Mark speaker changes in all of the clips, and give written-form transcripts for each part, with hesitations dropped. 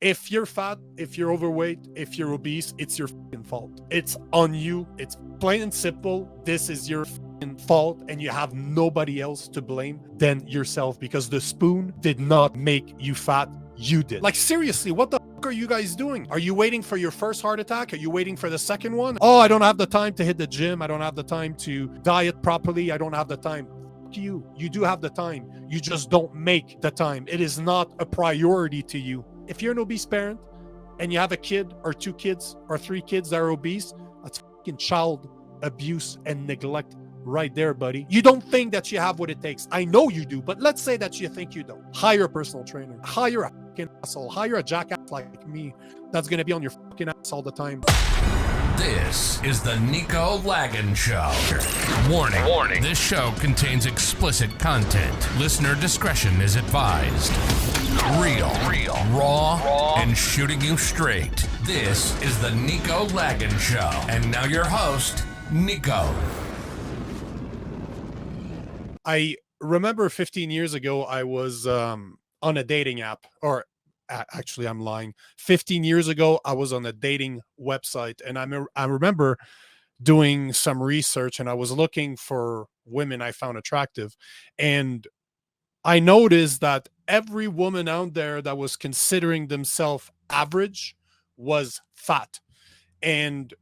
Speaker 1: If you're fat, if you're overweight, if you're obese, it's your fucking fault. It's on you. It's plain and simple. This is your fucking fault, and you have nobody else to blame than yourself, because the spoon did not make you fat. You did. Like, seriously, what the fuck are you guys doing? Are you waiting for your first heart attack? Are you waiting for the second one? Oh, I don't have the time to hit the gym. I don't have the time to diet properly. I don't have the time. You do have the time. You just don't make the time. It is not a priority to you. If you're an obese parent and you have a kid or 2 kids or 3 kids that are obese, that's fucking child abuse and neglect right there, buddy. You don't think that you have what it takes. I know you do, but let's say that you think you don't. Hire a personal trainer. Hire a fucking asshole. Hire a jackass like me that's going to be on your fucking ass all the time.
Speaker 2: This is the Nico Lagan Show. Warning. This show contains explicit content. Listener discretion is advised. Real, raw, and shooting you straight. This is the Nico Lagan Show. And now your host, Nico.
Speaker 1: I remember 15 years ago, I was on a dating app, or actually, I'm lying. 15 years ago, I was on a dating website, and I remember doing some research, and I was looking for women I found attractive. And I noticed that every woman out there that was considering themselves average was fat. And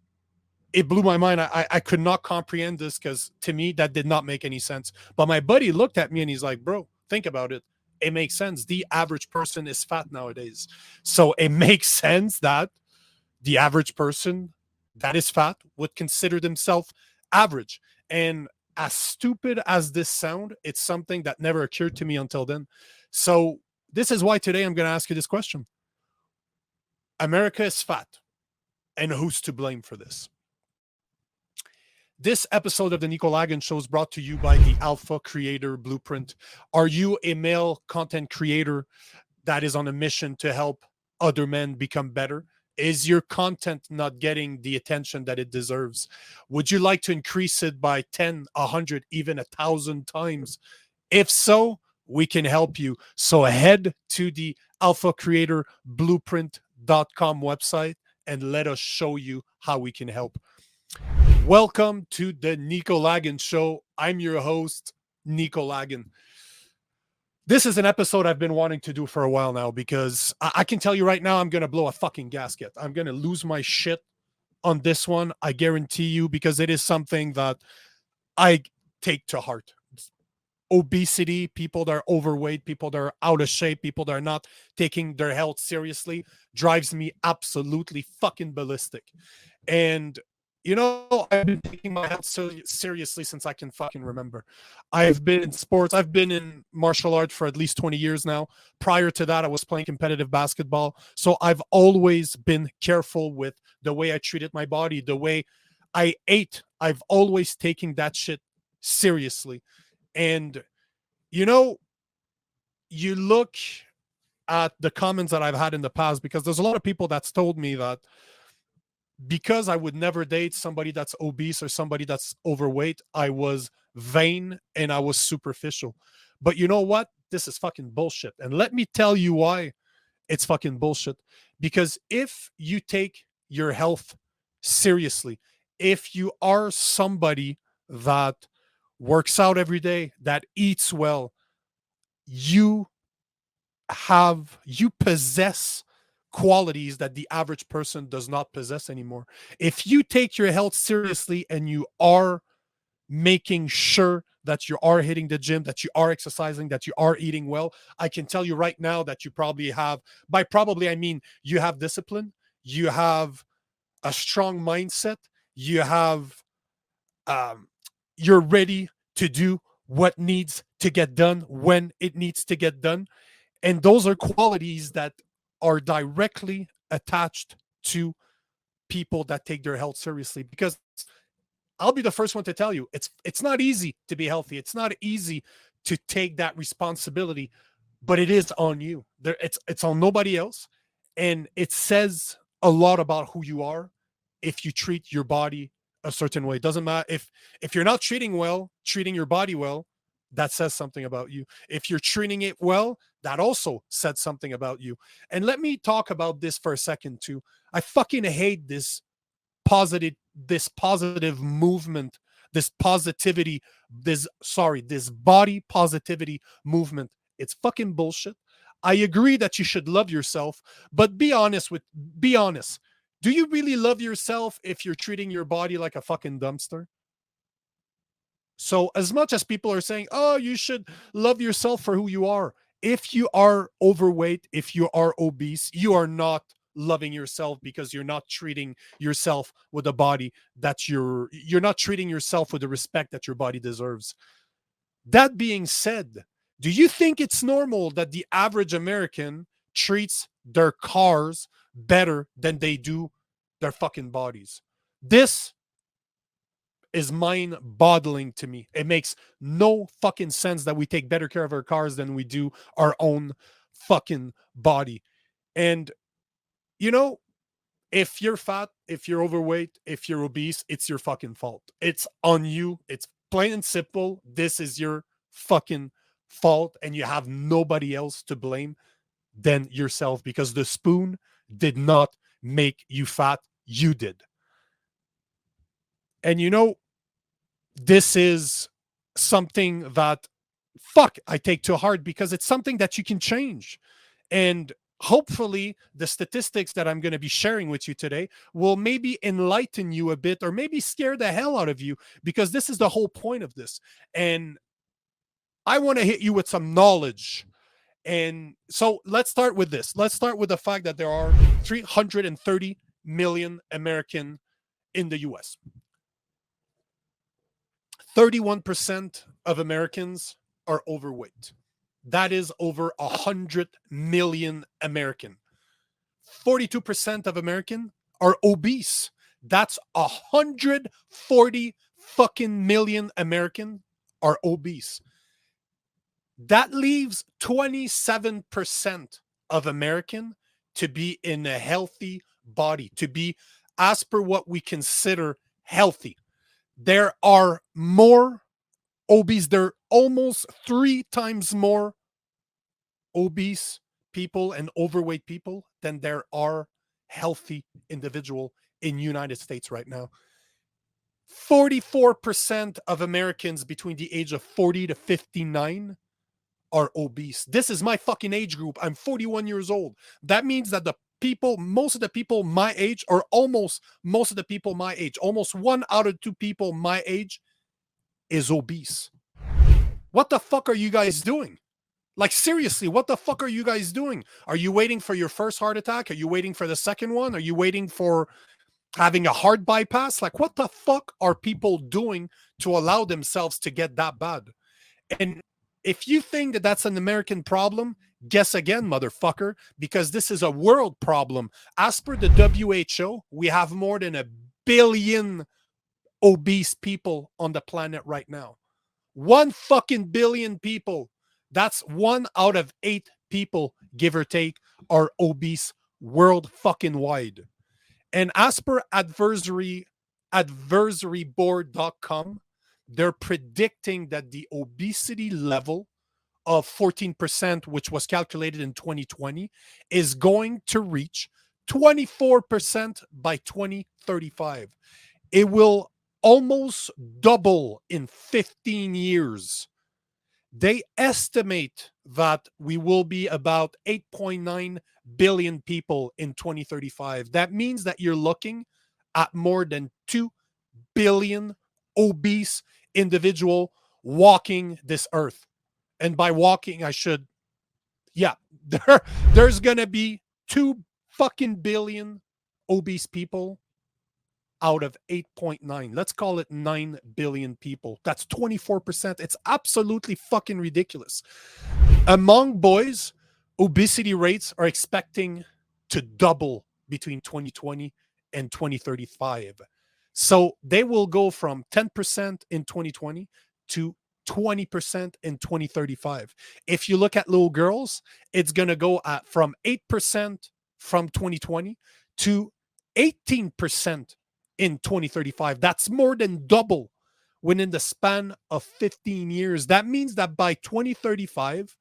Speaker 1: it blew my mind. I could not comprehend this, because to me, that did not make any sense. But my buddy looked at me and he's like, bro, think about it. It makes sense. The average person is fat nowadays. So it makes sense that the average person that is fat would consider themselves average. And as stupid as this sound, it's something that never occurred to me until then. So this is why today I'm going to ask you this question. America is fat, and who's to blame for this? This episode of the Nico Lagan Show is brought to you by the Alpha Creator Blueprint. Are you a male content creator that is on a mission to help other men become better? Is your content not getting the attention that it deserves? Would you like to increase it by 10, 100, even 1,000 times? If so, we can help you. So head to the alphacreatorblueprint.com website and let us show you how we can help. Welcome to the Nico Lagan Show. I'm your host, Nico Lagan. This is an episode I've been wanting to do for a while now, because I can tell you right now, I'm going to blow a fucking gasket. I'm going to lose my shit on this one. I guarantee you, because it is something that I take to heart. Obesity, people that are overweight, people that are out of shape, people that are not taking their health seriously drives me absolutely fucking ballistic. And you know, I've been taking my health seriously since I can fucking remember. I've been in sports. I've been in martial arts for at least 20 years now. Prior to that, I was playing competitive basketball. So I've always been careful with the way I treated my body, the way I ate. I've always taken that shit seriously. And, you know, you look at the comments that I've had in the past, because there's a lot of people that's told me that because I would never date somebody that's obese or somebody that's overweight, I was vain and I was superficial. But you know what? This is fucking bullshit. And let me tell you why it's fucking bullshit. Because if you take your health seriously, if you are somebody that works out every day, that eats well, you possess qualities that the average person does not possess anymore. If you take your health seriously and you are making sure that you are hitting the gym, that you are exercising, that you are eating well, I can tell you right now that you probably have, by probably I mean you have discipline, you have a strong mindset, you have you're ready to do what needs to get done when it needs to get done. And those are qualities that are directly attached to people that take their health seriously. Because I'll be the first one to tell you, it's not easy to be healthy. It's not easy to take that responsibility, but it is on you. It's on nobody else. And it says a lot about who you are if you treat your body a certain way. It doesn't matter if you're not treating your body well, that says something about you. If you're treating it well, that also said something about you. And let me talk about this for a second too. I fucking hate this positive movement, this positivity, this body positivity movement. It's fucking bullshit. I agree that you should love yourself, but be honest. Do you really love yourself if you're treating your body like a fucking dumpster? So, as much as people are saying, oh, you should love yourself for who you are, if you are overweight, if you are obese, you are not loving yourself because you're not treating yourself with a body that you're not treating yourself with the respect that your body deserves. That being said, do you think it's normal that the average American treats their cars better than they do their fucking bodies? This is mind boggling to me. It makes no fucking sense that we take better care of our cars than we do our own fucking body. And, you know, if you're fat, if you're overweight, if you're obese, it's your fucking fault. It's on you. It's plain and simple. This is your fucking fault. And you have nobody else to blame than yourself because the spoon did not make you fat. You did. And this is something that I take to heart because it's something that you can change. And hopefully the statistics that I'm going to be sharing with you today will maybe enlighten you a bit or maybe scare the hell out of you, because this is the whole point of this. And I want to hit you with some knowledge. And so let's start with this. Let's start with the fact that there are 330 million American in the US. 31% of Americans are overweight. That is over 100 million American. 42% of American are obese. That's 140 fucking million American are obese. That leaves 27% of American to be in a healthy body, to be as per what we consider healthy. There are more obese. There are almost 3 times more obese people and overweight people than there are healthy individual in United States right now. 44% of Americans between the age of 40 to 59 are obese. This is my fucking age group. I'm 41 years old. That means that most of the people my age, or almost most of the people my age, almost 1 out of 2 people my age is obese. What the fuck are you guys doing? Like, seriously, what the fuck are you guys doing? Are you waiting for your first heart attack? Are you waiting for the second one? Are you waiting for having a heart bypass? Like, what the fuck are people doing to allow themselves to get that bad? And if you think that that's an American problem, guess again, motherfucker, because this is a world problem. As per the WHO, we have more than 1 billion obese people on the planet right now. 1 fucking billion people. That's 1 out of 8 people, give or take, are obese world fucking wide. And as per advisoryboard.com, they're predicting that the obesity level of 14%, which was calculated in 2020, is going to reach 24% by 2035. It will almost double in 15 years. They estimate that we will be about 8.9 billion people in 2035. That means that you're looking at more than 2 billion obese individual walking this earth. And by walking, there's going to be 2 fucking billion obese people out of 8.9. Let's call it 9 billion people. That's 24%. It's absolutely fucking ridiculous. Among boys, obesity rates are expecting to double between 2020 and 2035. So they will go from 10% in 2020 to 20% in 2035. If you look at little girls, it's going to go from 8% from 2020 to 18% in 2035. That's more than double within the span of 15 years. That means that by 2035,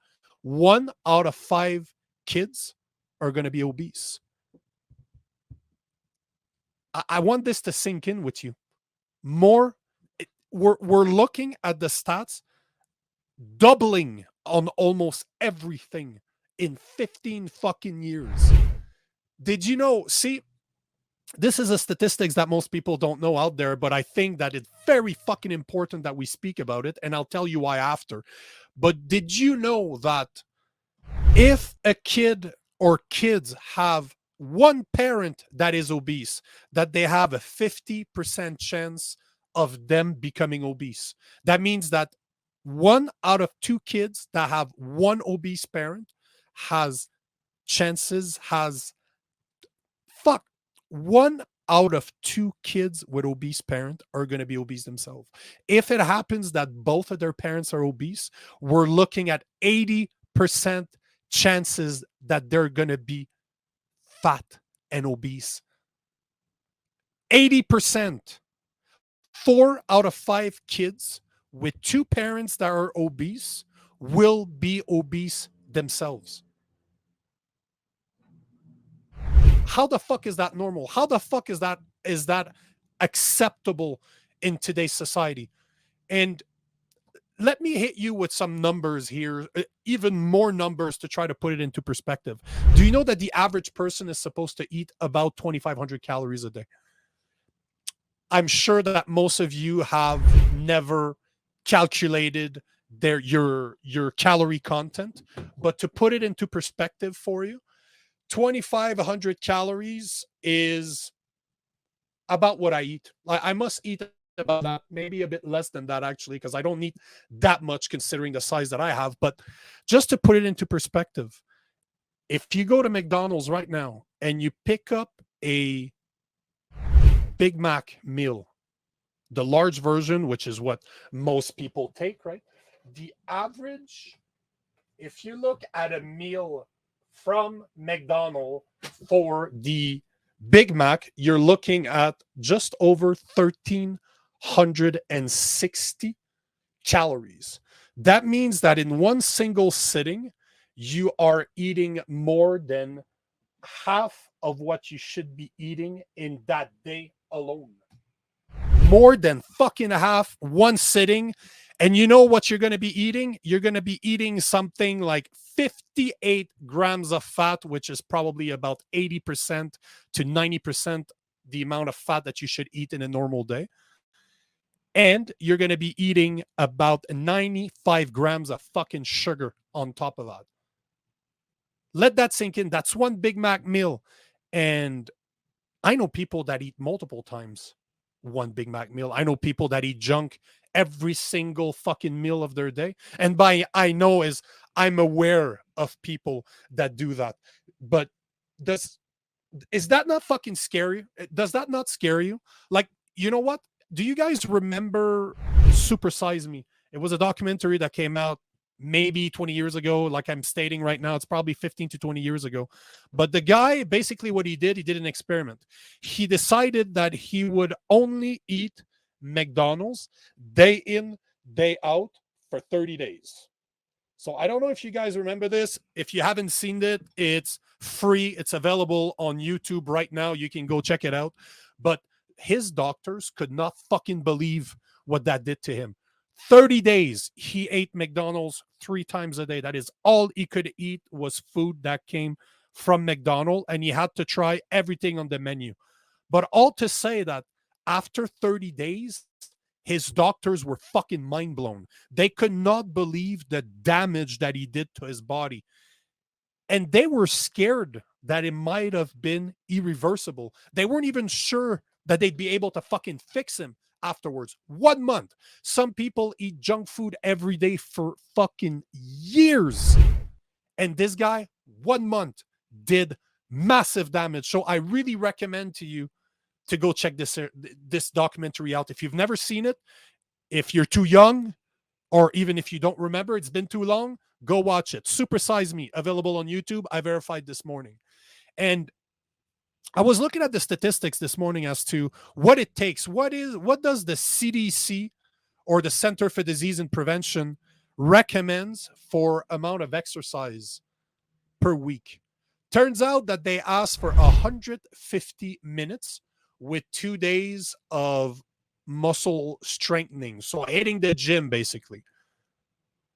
Speaker 1: 1 out of 5 kids are going to be obese. I want this to sink in with you. We're looking at the stats doubling on almost everything in 15 fucking years. Did you know? See, this is a statistics that most people don't know out there, but I think that it's very fucking important that we speak about it, and I'll tell you why after. But did you know that if a kid or kids have one parent that is obese, that they have a 50% chance of them becoming obese? That means that 1 out of 2 kids that have one obese parent has chances, has fuck 1 out of 2 kids with obese parent are going to be obese themselves. If it happens that both of their parents are obese, we're looking at 80% chances that they're going to be fat and obese. 80%. 4 out of 5 kids with 2 parents that are obese will be obese themselves. How the fuck is that normal? How the fuck is that acceptable in today's society? And let me hit you with some numbers here, even more numbers to try to put it into perspective. Do you know that the average person is supposed to eat about 2,500 calories a day? I'm sure that most of you have never calculated your calorie content, but to put it into perspective for you, 2,500 calories is about what I eat. I must eat about that, maybe a bit less than that actually, because I don't need that much considering the size that I have. But just to put it into perspective, if you go to McDonald's right now and you pick up a Big Mac meal, the large version, which is what most people take, right? The average, if you look at a meal from McDonald's for the Big Mac, you're looking at just over 1,360 calories. That means that in one single sitting, you are eating more than half of what you should be eating in that day alone. More than fucking half, one sitting. And you know what you're going to be eating? You're going to be eating something like 58 grams of fat, which is probably about 80% to 90% the amount of fat that you should eat in a normal day. And you're going to be eating about 95 grams of fucking sugar on top of that. Let that sink in. That's one Big Mac meal. And I know people that eat multiple times one Big Mac meal. I know people that eat junk every single fucking meal of their day. And by I know is I'm aware of people that do that. But is that not fucking scary? Does that not scare you? Like, you know what? Do you guys remember Super Size Me? It was a documentary that came out maybe 20 years ago. Like I'm stating right now, it's probably 15 to 20 years ago. But the guy, basically what he did an experiment. He decided that he would only eat McDonald's day in, day out for 30 days. So I don't know if you guys remember this. If you haven't seen it, it's free. It's available on YouTube right now. You can go check it out. But his doctors could not fucking believe what that did to him. 30 days, he ate McDonald's 3 times a day. That is all he could eat was food that came from McDonald's, and he had to try everything on the menu. But all to say that after 30 days, his doctors were fucking mind blown. They could not believe the damage that he did to his body. And they were scared that it might have been irreversible. They weren't even sure that they'd be able to fucking fix him afterwards. 1 month. Some people eat junk food every day for fucking years. And this guy, 1 month, did massive damage. So I really recommend to you to go check this documentary out. If you've never seen it, if you're too young, or even if you don't remember, it's been too long, go watch it. Super Size Me, available on YouTube. I verified this morning. And I was looking at the statistics this morning as to what it takes. What does the CDC or the Center for Disease and Prevention recommends for amount of exercise per week. Turns out that they asked for 150 minutes with 2 days of muscle strengthening. So hitting the gym basically.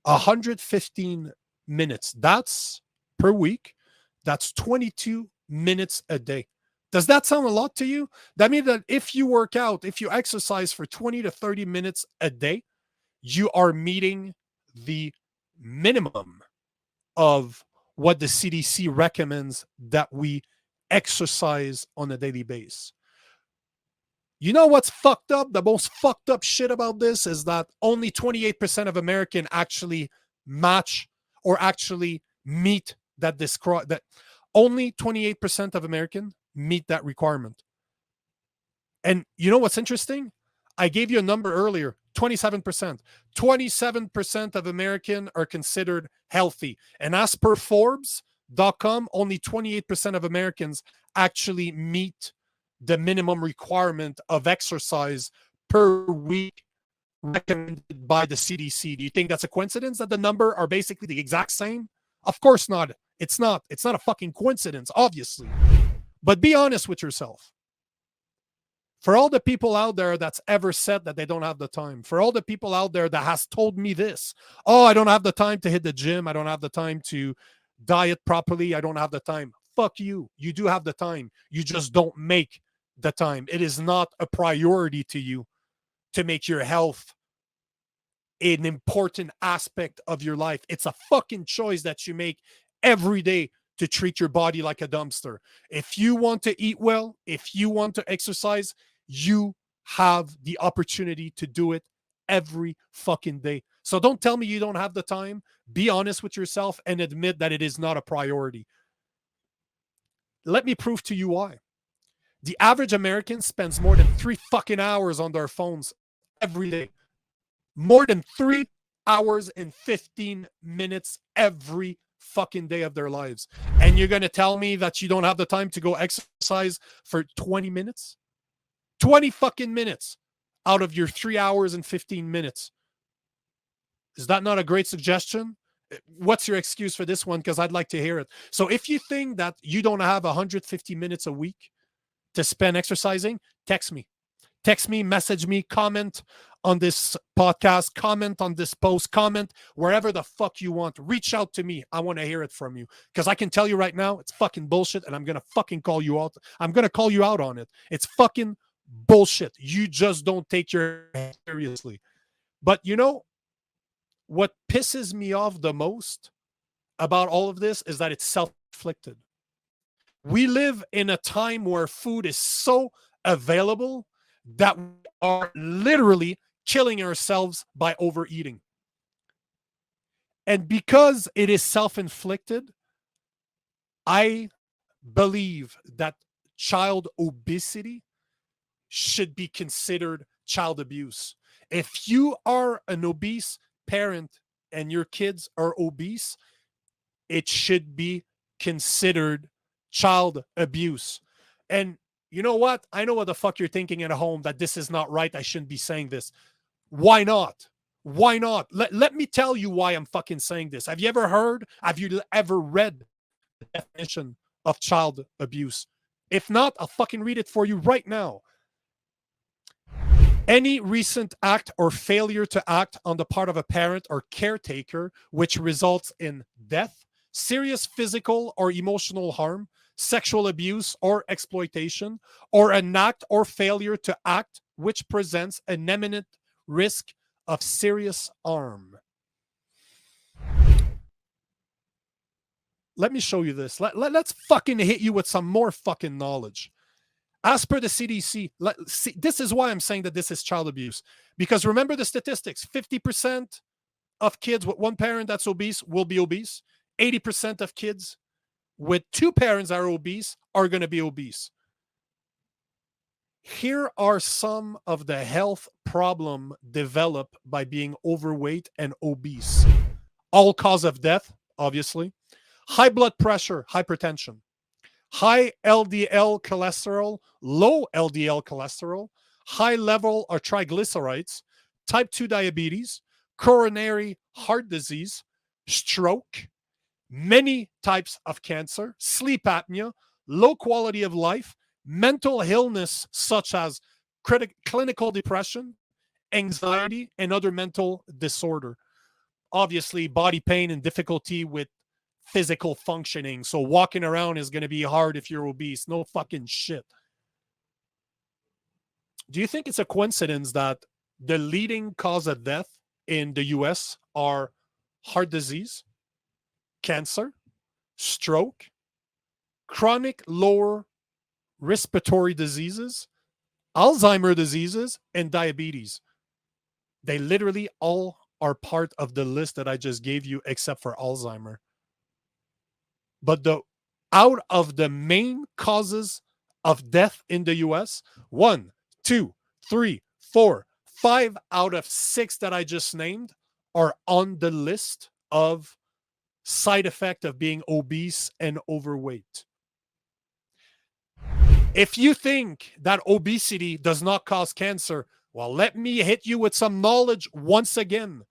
Speaker 1: 115 minutes. That's per week. That's 22 minutes a day. Does that sound a lot to you? That means that if you work out, if you exercise for 20 to 30 minutes a day, you are meeting the minimum of what the CDC recommends that we exercise on a daily basis. You know what's fucked up? The most fucked up shit about this is that only 28% of Americans actually match or actually meet that only 28% of Americans meet that requirement. And you know what's interesting? I gave you a number earlier, 27%. 27% of Americans are considered healthy. And as per Forbes.com, only 28% of Americans actually meet the minimum requirement of exercise per week recommended by the CDC. Do you think that's a coincidence that the number are basically the exact same? Of course not. It's not. It's not a fucking coincidence, obviously. But be honest with yourself. For all the people out there that's ever said that they don't have the time, for all the people out there that has told me this, oh, I don't have the time to hit the gym, I don't have the time to diet properly, I don't have the time. Fuck you. You do have the time. You just don't make the time. It is not a priority to you to make your health an important aspect of your life. It's a fucking choice that you make every day to treat your body like a dumpster. If you want to eat well, if you want to exercise, you have the opportunity to do it every fucking day. So don't tell me you don't have the time. Be honest with yourself and admit that it is not a priority. Let me prove to you why. The average American spends more than 3 fucking hours on their phones every day. More than 3 hours and 15 minutes every fucking day of their lives. And you're going to tell me that you don't have the time to go exercise for 20 minutes? 20 fucking minutes out of your 3 hours and 15 minutes. Is that not a great suggestion? What's your excuse for this one? Because I'd like to hear it. So if you think that you don't have 150 minutes a week to spend exercising, text me. Text me, message me, comment on this podcast, comment on this post, comment wherever the fuck you want. Reach out to me. I want to hear it from you. Because I can tell you right now, it's fucking bullshit, and I'm going to fucking call you out. I'm going to call you out on it. It's fucking bullshit. You just don't take your health seriously. But you know, what pisses me off the most about all of this is that it's self-inflicted. We live in a time where food is so available that we are literally killing ourselves by overeating. And because it is self-inflicted, I believe that child obesity should be considered child abuse. If you are an obese parent and your kids are obese, it should be considered child abuse. And you know what? I know what the fuck you're thinking at home, that this is not right. I shouldn't be saying this. Why not? Why not? Let me tell you why I'm fucking saying this. Have you ever read the definition of child abuse? If not, I'll fucking read it for you right now. Any recent act or failure to act on the part of a parent or caretaker which results in death, serious physical or emotional harm, sexual abuse or exploitation, or an act or failure to act which presents an imminent risk of serious harm. Let me show you this. Let's fucking hit you with some more fucking knowledge. As per the CDC, this is why I'm saying that this is child abuse. Because remember the statistics, 50% of kids with one parent that's obese will be obese. 80% of kids with two parents that are obese are going to be obese. Here are some of the health problems developed by being overweight and obese. All cause of death, obviously. High blood pressure, hypertension. High LDL cholesterol, low LDL cholesterol, high level of triglycerides, type 2 diabetes, coronary heart disease, stroke, many types of cancer, sleep apnea, low quality of life, mental illness such as clinical depression, anxiety, and other mental disorder. Obviously, body pain and difficulty with physical functioning. So walking around is going to be hard if you're obese. No fucking shit. Do you think it's a coincidence that the leading cause of death in the US are heart disease, cancer, stroke, chronic lower respiratory diseases, Alzheimer diseases, and diabetes? They literally all are part of the list that I just gave you, except for Alzheimer. But out of the main causes of death in the US, 1, 2, 3, 4, 5 out of 6 that I just named are on the list of side effect of being obese and overweight. If you think that obesity does not cause cancer, well, let me hit you with some knowledge once again.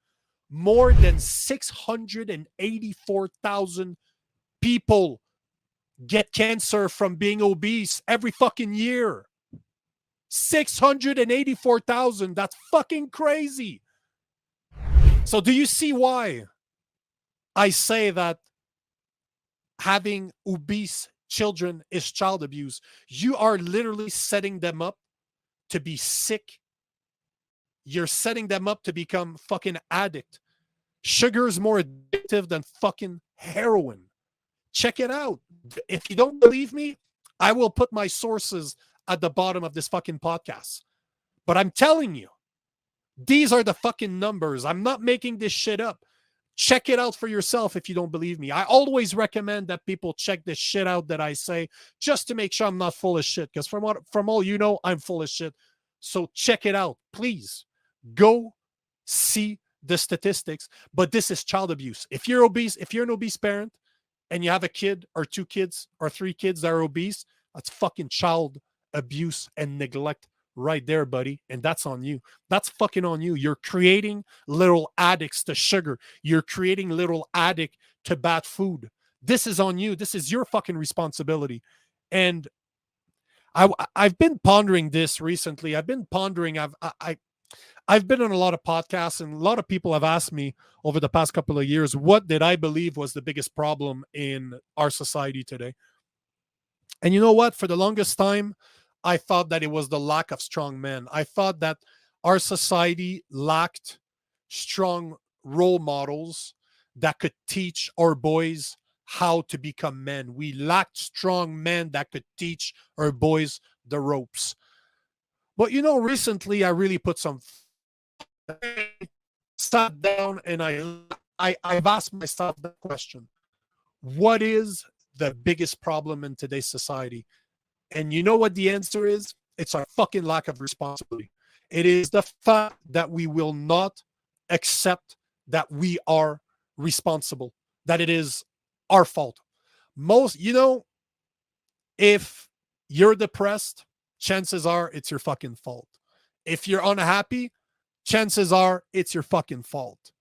Speaker 1: More than 684,000 people get cancer from being obese every fucking year. 684,000. That's fucking crazy. So do you see why I say that having obese children is child abuse? You are literally setting them up to be sick. You're setting them up to become fucking addict. Sugar is more addictive than fucking heroin. Check it out. If you don't believe me, I will put my sources at the bottom of this fucking podcast. But I'm telling you, these are the fucking numbers. I'm not making this shit up. Check it out for yourself if you don't believe me. I always recommend that people check this shit out that I say, just to make sure I'm not full of shit. Because from all you know, I'm full of shit. So check it out. Please go see the statistics. But this is child abuse. If you're obese, if you're an obese parent and you have a kid or 2 kids or 3 kids that are obese, that's fucking child abuse and neglect right there, buddy. And that's on you. That's fucking on you. You're creating little addicts to sugar. You're creating little addict to bad food. This is on you. This is your fucking responsibility. And I've been pondering this recently. I've been been on a lot of podcasts, and a lot of people have asked me over the past couple of years, what did I believe was the biggest problem in our society today? And you know what? For the longest time, I thought that it was the lack of strong men. I thought that our society lacked strong role models that could teach our boys how to become men. We lacked strong men that could teach our boys the ropes. But you know, recently I really put some sat down and I've asked myself the question: what is the biggest problem in today's society? And you know what the answer is? It's our fucking lack of responsibility. It is the fact that we will not accept that we are responsible, that it is our fault. If you're depressed, chances are it's your fucking fault. If you're unhappy, chances are it's your fucking fault.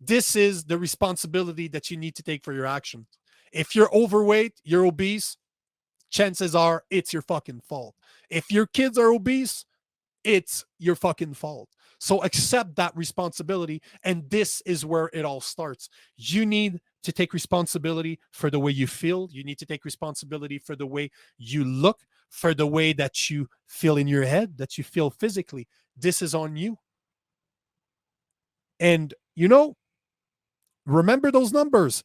Speaker 1: This is the responsibility that you need to take for your actions. If you're overweight, you're obese, chances are it's your fucking fault. If your kids are obese, it's your fucking fault. So accept that responsibility. And this is where it all starts. You need to take responsibility for the way you feel. You need to take responsibility for the way you look, for the way that you feel in your head, that you feel physically. This is on you. And, remember those numbers.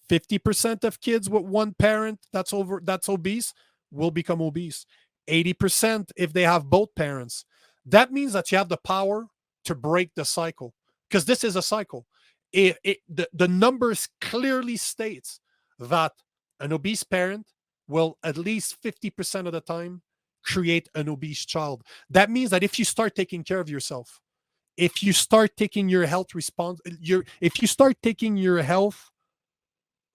Speaker 1: 50% of kids with one parent that's obese will become obese. 80% if they have both parents. That means that you have the power to break the cycle, because this is a cycle. The numbers clearly states that an obese parent will at least 50% of the time create an obese child. That means that if you start taking care of yourself, if you start taking your health if you start taking your health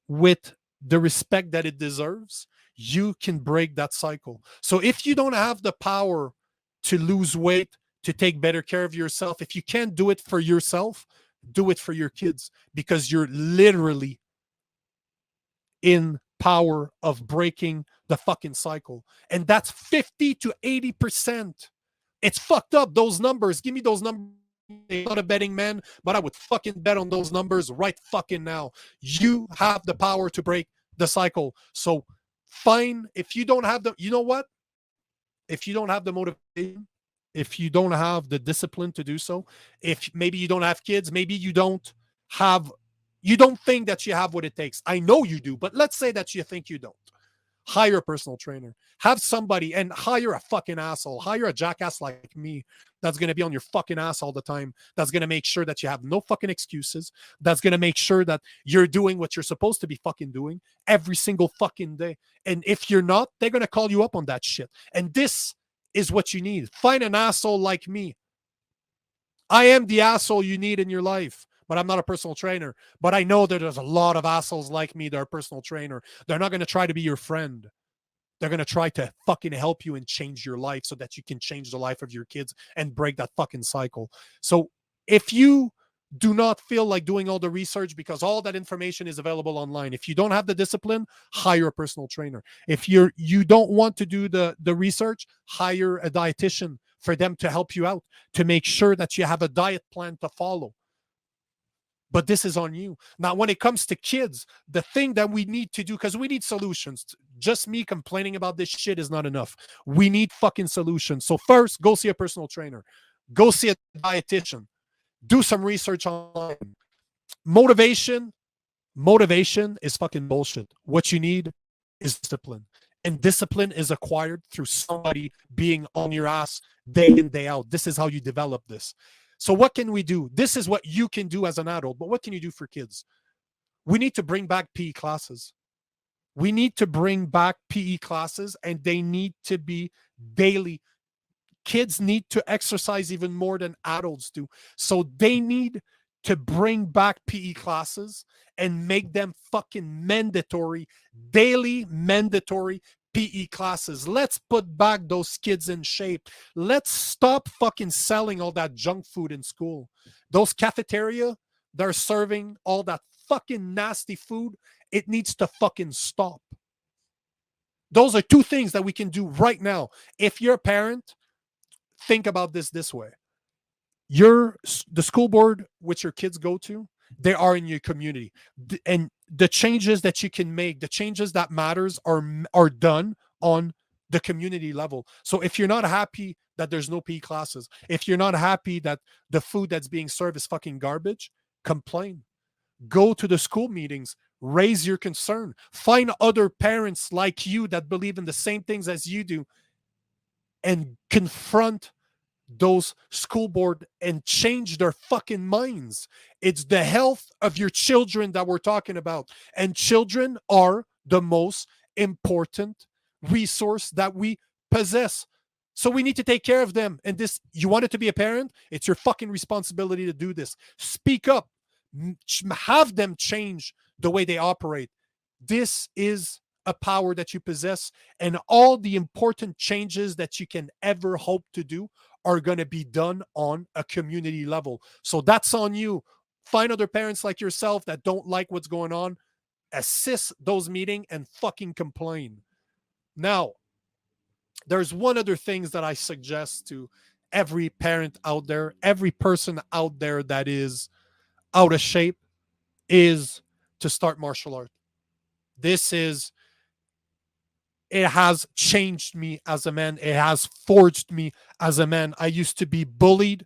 Speaker 1: with the respect that it deserves, you can break that cycle. So if you don't have the power to lose weight to take better care of yourself. If you can't do it for yourself, do it for your kids, because you're literally in power of breaking the fucking cycle. And that's 50 to 80%. It's fucked up, those numbers. Give me those numbers. I'm not a betting man, but I would fucking bet on those numbers right fucking now. You have the power to break the cycle. So fine, if you don't have the, you know what? If you don't have the motivation, if you don't have the discipline to do so, if maybe you don't have kids, maybe you don't think that you have what it takes. I know you do, but let's say that you think you don't. Hire a personal trainer. Have somebody, and hire a fucking asshole. Hire a jackass like me that's going to be on your fucking ass all the time. That's going to make sure that you have no fucking excuses. That's going to make sure that you're doing what you're supposed to be fucking doing every single fucking day. And if you're not, they're going to call you up on that shit. And this is what you need. Find an asshole like me. I am the asshole you need in your life. But I'm not a personal trainer. But I know that there's a lot of assholes like me that are personal trainer. They're not going to try to be your friend. They're going to try to fucking help you and change your life so that you can change the life of your kids and break that fucking cycle. So if you do not feel like doing all the research, because all that information is available online, if you don't have the discipline, hire a personal trainer. If you don't want to do the research, hire a dietitian for them to help you out, to make sure that you have a diet plan to follow. But this is on you. Now, when it comes to kids, the thing that we need to do, because we need solutions. Just me complaining about this shit is not enough. We need fucking solutions. So first, go see a personal trainer. Go see a dietitian. Do some research online. Motivation is fucking bullshit. What you need is discipline. And discipline is acquired through somebody being on your ass day in, day out. This is how you develop this. So what can we do? This is what you can do as an adult, but what can you do for kids? We need to bring back PE classes. We need to bring back PE classes, and they need to be daily. Kids need to exercise even more than adults do. So they need to bring back PE classes and make them fucking mandatory, daily mandatory PE classes. Let's put back those kids in shape. Let's stop fucking selling all that junk food in school. Those cafeteria, they're serving all that fucking nasty food. It needs to fucking stop. Those are two things that we can do right now. If you're a parent, think about this way. The school board which your kids go to, they are in your community. And the changes that you can make, the changes that matters are done on the community level. So if you're not happy that there's no PE classes, if you're not happy that the food that's being served is fucking garbage, complain. Go to the school meetings, raise your concern. Find other parents like you that believe in the same things as you do, and confront those school board and change their fucking minds. It's the health of your children that we're talking about. And children are the most important resource that we possess. So we need to take care of them. And this, you wanted to be a parent? It's your fucking responsibility to do this. Speak up. Have them change the way they operate. This is a power that you possess, and all the important changes that you can ever hope to do are going to be done on a community level. So that's on you. Find other parents like yourself that don't like what's going on, assist those meetings, and fucking complain. Now, there's one other things that I suggest to every parent out there, every person out there that is out of shape, is to start martial art. It has changed me as a man. It has forged me as a man. I used to be bullied,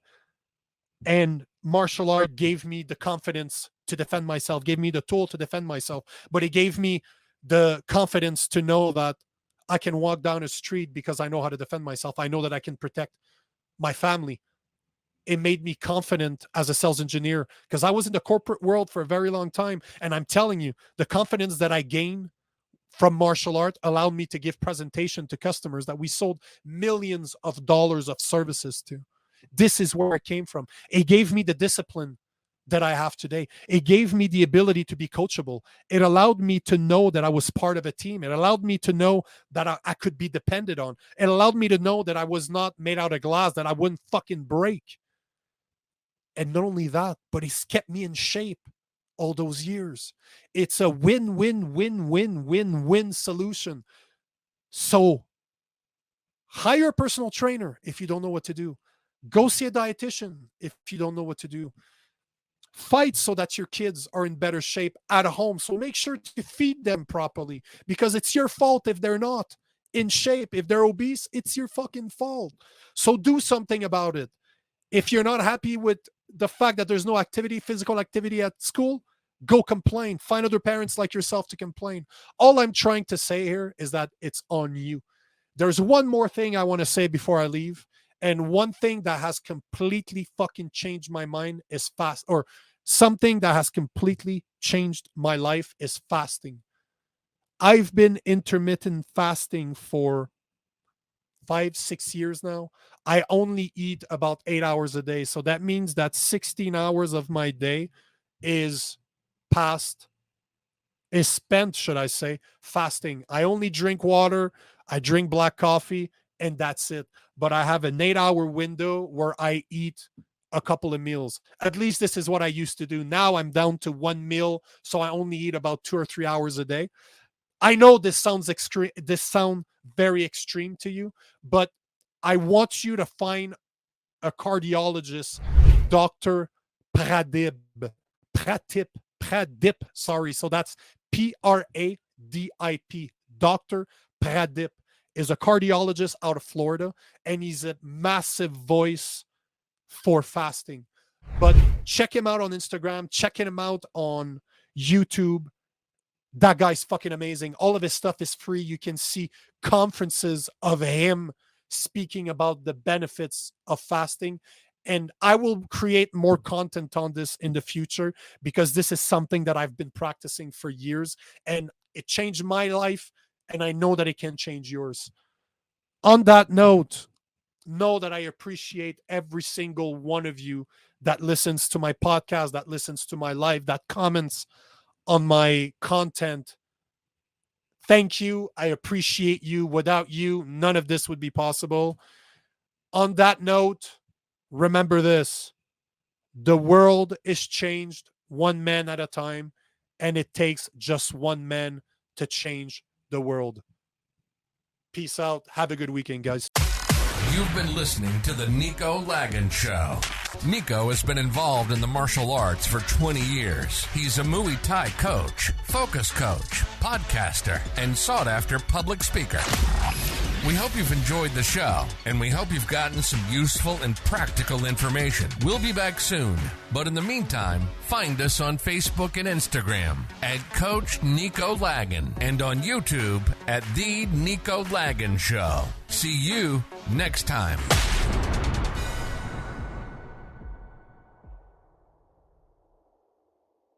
Speaker 1: and martial art gave me the confidence to defend myself, gave me the tool to defend myself, but it gave me the confidence to know that I can walk down a street because I know how to defend myself. I know that I can protect my family. It made me confident as a sales engineer, because I was in the corporate world for a very long time. And I'm telling you, the confidence that I gained from martial art allowed me to give presentation to customers that we sold millions of dollars of services to. This is where it came from. It gave me the discipline that I have today. It gave me the ability to be coachable. It allowed me to know that I was part of a team. It allowed me to know that I could be depended on. It allowed me to know that I was not made out of glass, that I wouldn't fucking break. And not only that, but it's kept me in shape all those years. It's a win-win-win-win-win-win solution. So hire a personal trainer if you don't know what to do. Go see a dietitian if you don't know what to do. Fight so that your kids are in better shape at home. So make sure to feed them properly, because it's your fault if they're not in shape. If they're obese, it's your fucking fault. So do something about it. If you're not happy with the fact that there's no activity, physical activity at school, go complain. Find other parents like yourself to complain. All I'm trying to say here is that it's on you. There's one more thing I want to say before I leave. And one thing that has completely fucking changed my mind is something that has completely changed my life is fasting. I've been intermittent fasting for 5-6 years now. I only eat about 8 hours a day. So that means that 16 hours of my day is spent, should I say, fasting. I only drink water, I drink black coffee, and that's it. But I have an 8-hour window where I eat a couple of meals. At least this is what I used to do. Now I'm down to one meal, so I only eat about 2 or 3 hours a day. I know this sounds extreme. This sounds very extreme to you, but I want you to find a cardiologist, Dr. Pradip. Sorry. So that's Pradip. Dr. Pradip is a cardiologist out of Florida, and he's a massive voice for fasting. But check him out on Instagram, check him out on YouTube. That guy's fucking amazing. All of his stuff is free. You can see conferences of him speaking about the benefits of fasting. And I will create more content on this in the future, because this is something that I've been practicing for years, and it changed my life, and I know that it can change yours. On that note, know that I appreciate every single one of you that listens to my podcast, that listens to my live, that comments on my content. Thank you. I appreciate you. Without you, none of this would be possible. On that note, remember this: the world is changed one man at a time, and it takes just one man to change the world. Peace out. Have a good weekend, guys.
Speaker 2: You've been listening to The Nico Lagan Show. Nico has been involved in the martial arts for 20 years. He's a Muay Thai coach, focus coach, podcaster, and sought-after public speaker. We hope you've enjoyed the show, and we hope you've gotten some useful and practical information. We'll be back soon, but in the meantime, find us on Facebook and Instagram at Coach Nico Lagan, and on YouTube at The Nico Lagan Show. See you next time.